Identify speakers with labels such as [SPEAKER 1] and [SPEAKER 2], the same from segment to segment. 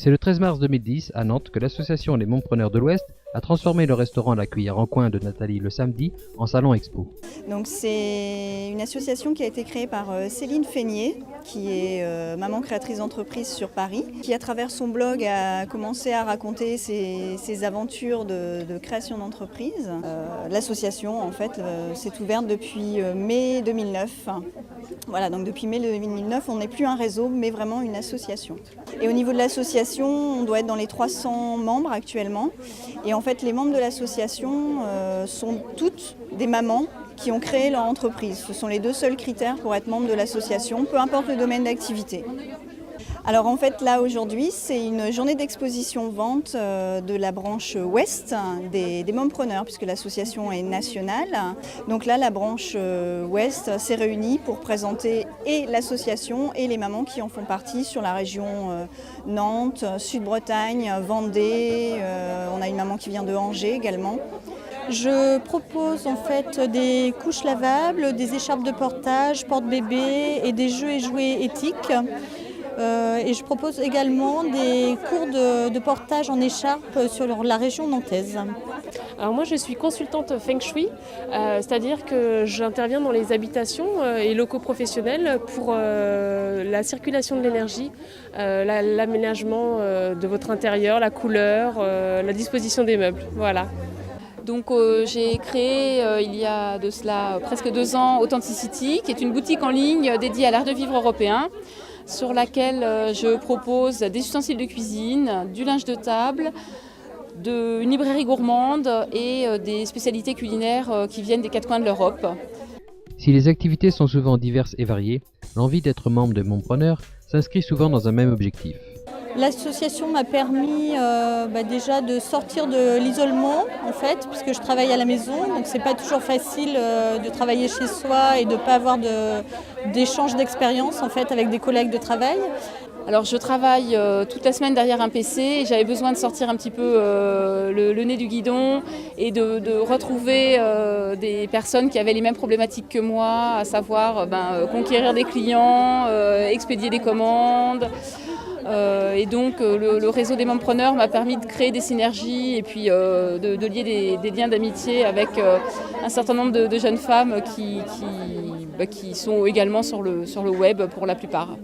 [SPEAKER 1] C'est le 13 mars 2010, à Nantes, que l'association Les Montpreneurs de l'Ouest a transformé le restaurant La Cuillère en Coin de Nathalie le samedi en salon expo.
[SPEAKER 2] Donc c'est une association qui a été créée par Céline Feignet, qui est maman créatrice d'entreprise sur Paris, qui à travers son blog a commencé à raconter ses aventures de création d'entreprise. L'association en fait s'est ouverte depuis mai 2009. Voilà, donc depuis mai 2009, on n'est plus un réseau, mais vraiment une association. Et au niveau de l'association, on doit être dans les 300 membres actuellement. Et en fait, les membres de l'association sont toutes des mamans qui ont créé leur entreprise. Ce sont les deux seuls critères pour être membre de l'association, peu importe le domaine d'activité. Alors en fait là aujourd'hui c'est une journée d'exposition-vente de la branche Ouest des Mompreneurs puisque l'association est nationale. Donc là la branche Ouest s'est réunie pour présenter et l'association et les mamans qui en font partie sur la région Nantes, Sud-Bretagne, Vendée, on a une maman qui vient de Angers également.
[SPEAKER 3] Je propose en fait des couches lavables, des écharpes de portage, porte-bébé et des jeux et jouets éthiques. Et je propose également des cours de portage en écharpe sur la région nantaise.
[SPEAKER 4] Alors moi je suis consultante Feng Shui, c'est-à-dire que j'interviens dans les habitations et locaux professionnels pour la circulation de l'énergie, l'aménagement de votre intérieur, la couleur, la disposition des meubles. Voilà.
[SPEAKER 5] Donc j'ai créé il y a de cela presque 2 ans Authenticity, qui est une boutique en ligne dédiée à l'art de vivre européen, sur laquelle je propose des ustensiles de cuisine, du linge de table, une librairie gourmande et des spécialités culinaires qui viennent des 4 coins de l'Europe.
[SPEAKER 1] Si les activités sont souvent diverses et variées, l'envie d'être membre de Montpreneurs s'inscrit souvent dans un même objectif.
[SPEAKER 3] L'association m'a permis déjà de sortir de l'isolement en fait, puisque je travaille à la maison, donc c'est pas toujours facile de travailler chez soi et de ne pas avoir d'échange d'expérience en fait avec des collègues de travail.
[SPEAKER 5] Alors je travaille toute la semaine derrière un PC et j'avais besoin de sortir un petit peu le nez du guidon et de retrouver des personnes qui avaient les mêmes problématiques que moi, à savoir conquérir des clients, expédier des commandes. Et donc le réseau des Mompreneurs m'a permis de créer des synergies et puis de lier des liens d'amitié avec un certain nombre de jeunes femmes qui sont également sur le web pour la plupart.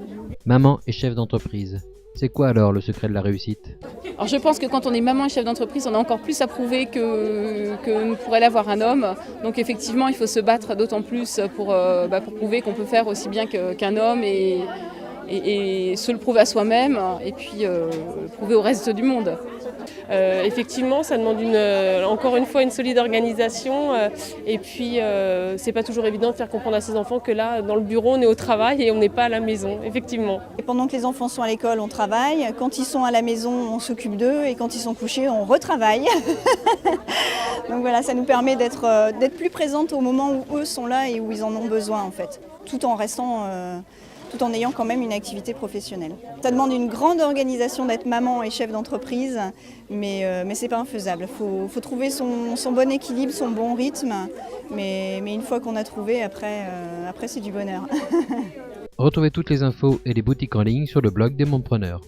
[SPEAKER 1] Maman et chef d'entreprise. C'est quoi alors le secret de la réussite ?
[SPEAKER 5] Alors je pense que quand on est maman et chef d'entreprise, on a encore plus à prouver que ne pourrait l'avoir un homme. Donc effectivement, il faut se battre d'autant plus pour prouver qu'on peut faire aussi bien qu'un homme et se le prouver à soi-même et puis prouver au reste du monde.
[SPEAKER 4] Effectivement, ça demande encore une fois une solide organisation et puis c'est pas toujours évident de faire comprendre à ses enfants que là, dans le bureau, on est au travail et on n'est pas à la maison, effectivement.
[SPEAKER 2] Et pendant que les enfants sont à l'école, on travaille. Quand ils sont à la maison, on s'occupe d'eux et quand ils sont couchés, on retravaille. Donc voilà, ça nous permet d'être plus présente au moment où eux sont là et où ils en ont besoin en fait, tout en ayant quand même une activité professionnelle. Ça demande une grande organisation d'être maman et chef d'entreprise, mais c'est pas infaisable. Faut trouver son bon équilibre, son bon rythme, mais une fois qu'on a trouvé, après c'est du bonheur.
[SPEAKER 1] Retrouvez toutes les infos et les boutiques en ligne sur le blog des Montpreneurs.